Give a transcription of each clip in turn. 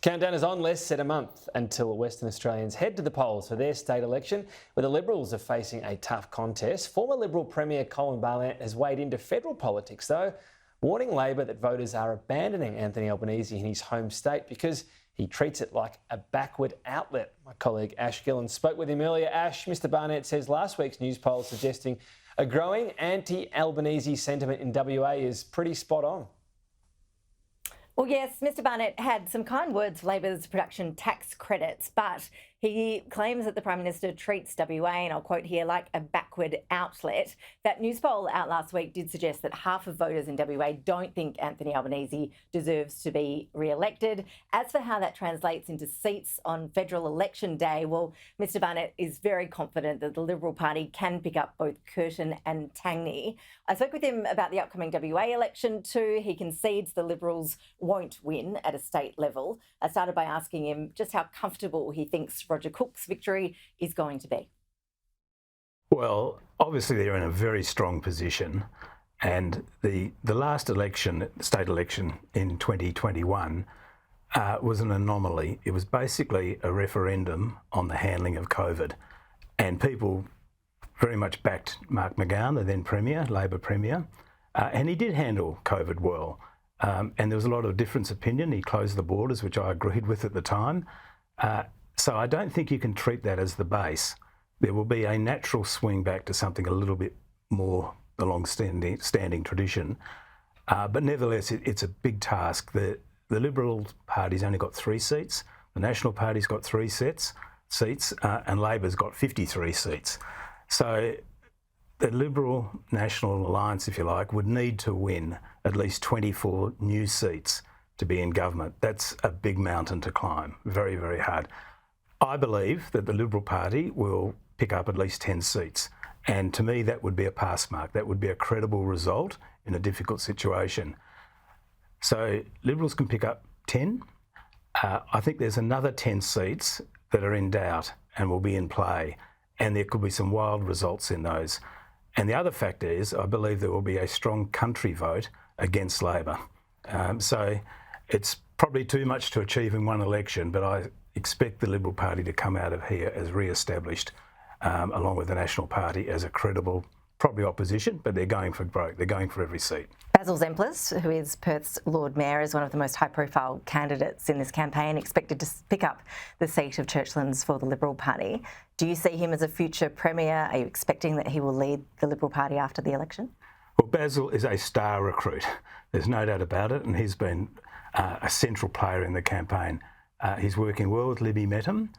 Countdown is on, less than a month until Western Australians head to the polls for their state election, where the Liberals are facing a tough contest. Former Liberal Premier Colin Barnett has weighed into federal politics, though, warning Labor that voters are abandoning Anthony Albanese in his home state because he treats it like a backward outlet. My colleague Ash Gillen spoke with him earlier. Ash, Mr Barnett says last week's news poll suggesting a growing anti-Albanese sentiment in WA is pretty spot on. Well, yes, Mr Barnett had some kind words for Labor's production tax credits, but he claims that the Prime Minister treats WA, and I'll quote here, like a backward outlet. That news poll out last week did suggest that half of voters in WA don't think Anthony Albanese deserves to be re-elected. As for how that translates into seats on federal election day, well, Mr Barnett is very confident that the Liberal Party can pick up both Curtin and Tangney. I spoke with him about the upcoming WA election too. He concedes the Liberals won't win at a state level. I started by asking him just how comfortable he thinks Roger Cook's victory is going to be. Well, obviously they're in a very strong position, and the last election, state election in 2021, was an anomaly. It was basically a referendum on the handling of COVID, and people very much backed Mark McGowan, the then Premier, Labor Premier, and he did handle COVID well. And there was a lot of difference of opinion. He closed the borders, which I agreed with at the time. So I don't think you can treat that as the base. There will be a natural swing back to something a little bit more the long-standing tradition. But nevertheless, it's a big task. The Liberal Party's only got 3 seats. The National Party's got 3 seats, and Labor's got 53 seats. So the Liberal National Alliance, if you like, would need to win at least 24 new seats to be in government. That's a big mountain to climb, very, very hard. I believe that the Liberal Party will pick up at least 10 seats. And to me, that would be a pass mark. That would be a credible result in a difficult situation. So Liberals can pick up 10. I think there's another 10 seats that are in doubt and will be in play. And there could be some wild results in those. And the other factor is I believe there will be a strong country vote against Labor. So it's probably too much to achieve in one election, but I expect the Liberal Party to come out of here as re-established, along with the National Party as a credible, probably opposition, but they're going for broke. They're going for every seat. Basil Zemplis, who is Perth's Lord Mayor, is one of the most high-profile candidates in this campaign, expected to pick up the seat of Churchlands for the Liberal Party. Do you see him as a future Premier? Are you expecting that he will lead the Liberal Party after the election? Well, Basil is a star recruit. There's no doubt about it, and he's been a central player in the campaign. He's working well with Libby Mettam,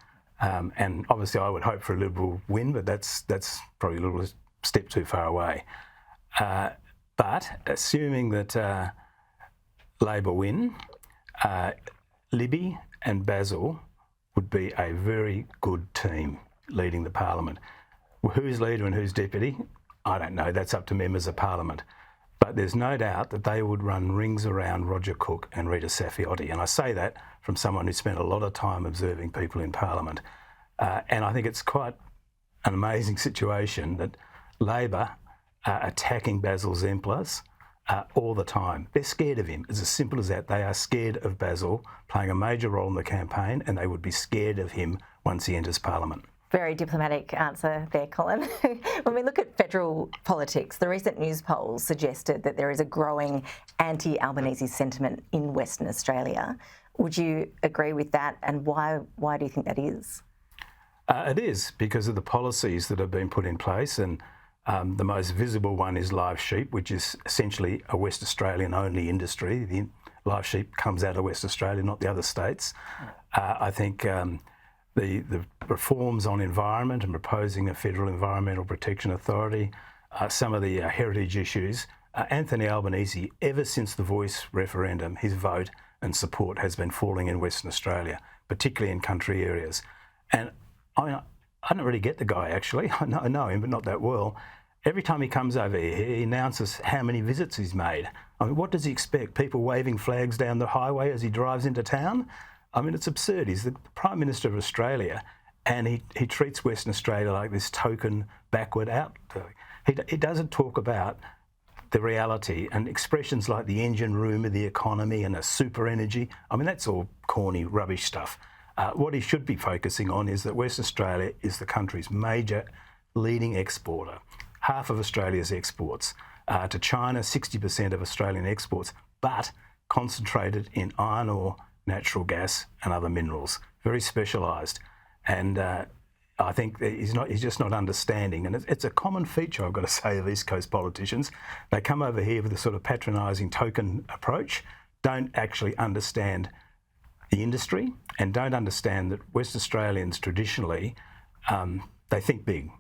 and obviously I would hope for a Liberal win, but that's probably a little step too far away. But assuming that Labor win, Libby and Basil would be a very good team leading the Parliament. Who's leader and who's deputy? I don't know. That's up to members of Parliament. But there's no doubt that they would run rings around Roger Cook and Rita Saffioti. And I say that from someone who spent a lot of time observing people in Parliament. And I think it's quite an amazing situation that Labor are attacking Basil Zemplis all the time. They're scared of him. It's as simple as that. They are scared of Basil playing a major role in the campaign, and they would be scared of him once he enters Parliament. Very diplomatic answer there, Colin. When we look at federal politics, the recent news polls suggested that there is a growing anti-Albanese sentiment in Western Australia. Would you agree with that, and why do you think that is? It is because of the policies that have been put in place, and the most visible one is live sheep, which is essentially a West Australian only industry. The live sheep comes out of West Australia, not the other states. I think the reforms on environment and proposing a federal environmental protection authority, some of the heritage issues. Anthony Albanese, ever since the Voice referendum, his vote and support has been falling in Western Australia, particularly in country areas. And I don't really get the guy, actually. I know him, but not that well. Every time he comes over here, he announces how many visits he's made. I mean, what does he expect? People waving flags down the highway as he drives into town? I mean, it's absurd. He's the Prime Minister of Australia, and he treats Western Australia like this token backward out. He doesn't talk about the reality, and expressions like the engine room of the economy and a super energy, I mean, that's all corny, rubbish stuff. What he should be focusing on is that Western Australia is the country's major leading exporter. Half of Australia's exports to China, 60% of Australian exports, but concentrated in iron ore, natural gas and other minerals, very specialised. And I think that he's just not understanding. And it's a common feature, I've got to say, of East Coast politicians. They come over here with a sort of patronising token approach, don't actually understand the industry and don't understand that West Australians traditionally, they think big.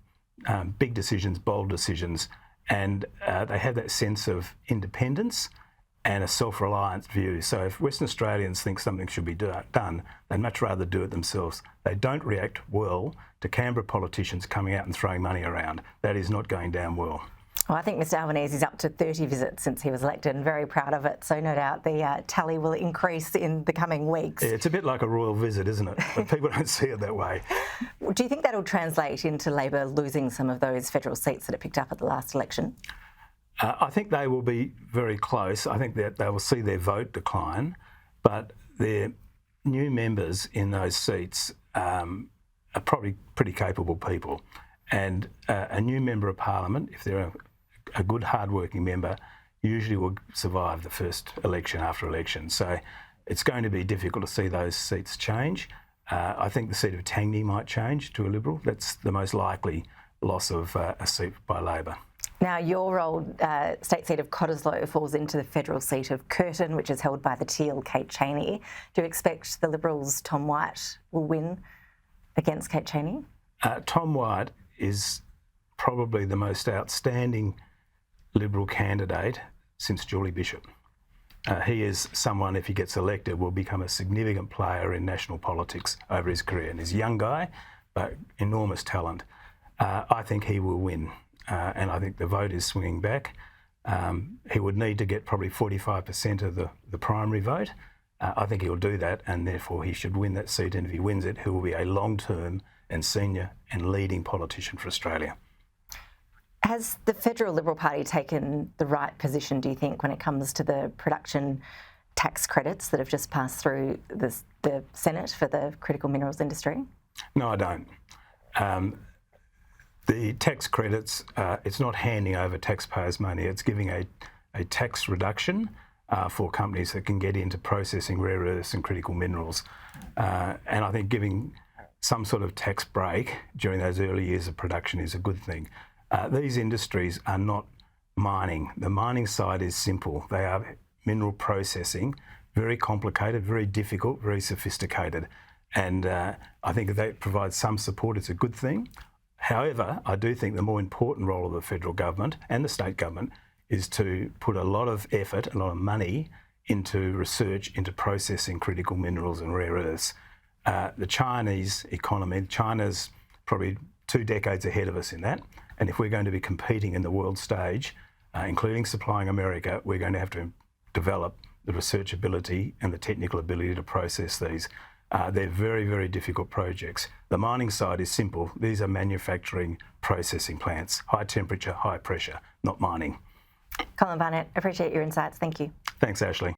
Big decisions, bold decisions, and they have that sense of independence and a self-reliant view. So if Western Australians think something should be done, they'd much rather do it themselves. They don't react well to Canberra politicians coming out and throwing money around. That is not going down well. Well, I think Mr Albanese is up to 30 visits since he was elected and very proud of it. So no doubt the tally will increase in the coming weeks. Yeah, it's a bit like a royal visit, isn't it? But people don't see it that way. Do you think that'll translate into Labor losing some of those federal seats that it picked up at the last election? I think they will be very close. I think that they will see their vote decline, but their new members in those seats are probably pretty capable people. And a new member of Parliament, if they're a good, hard-working member, usually will survive the first election after election. So it's going to be difficult to see those seats change. I think the seat of Tangney might change to a Liberal. That's the most likely loss of a seat by Labor. Now, your old state seat of Cottesloe falls into the federal seat of Curtin, which is held by the Teal, Kate Chaney. Do you expect the Liberals' Tom White will win against Kate Chaney? Tom White is probably the most outstanding Liberal candidate since Julie Bishop. He is someone, if he gets elected, will become a significant player in national politics over his career. And he's a young guy, but enormous talent. I think he will win. And I think the vote is swinging back. He would need to get probably 45% of the primary vote. I think he'll do that, and therefore he should win that seat. And if he wins it, he will be a long-term and senior and leading politician for Australia. Has the Federal Liberal Party taken the right position, do you think, when it comes to the production tax credits that have just passed through the Senate for the critical minerals industry? No, I don't. The tax credits, it's not handing over taxpayers' money, it's giving a tax reduction for companies that can get into processing rare earths and critical minerals. And I think giving some sort of tax break during those early years of production is a good thing. These industries are not mining. The mining side is simple. They are mineral processing, very complicated, very difficult, very sophisticated. And I think if that provides some support, it's a good thing. However, I do think the more important role of the federal government and the state government is to put a lot of effort, a lot of money into research into processing critical minerals and rare earths. The Chinese economy, China's probably 2 decades ahead of us in that. And if we're going to be competing in the world stage, including supplying America, we're going to have to develop the research ability and the technical ability to process these. They're very, very difficult projects. The mining side is simple. These are manufacturing processing plants, high temperature, high pressure, not mining. Colin Barnett, appreciate your insights. Thank you. Thanks, Ashley.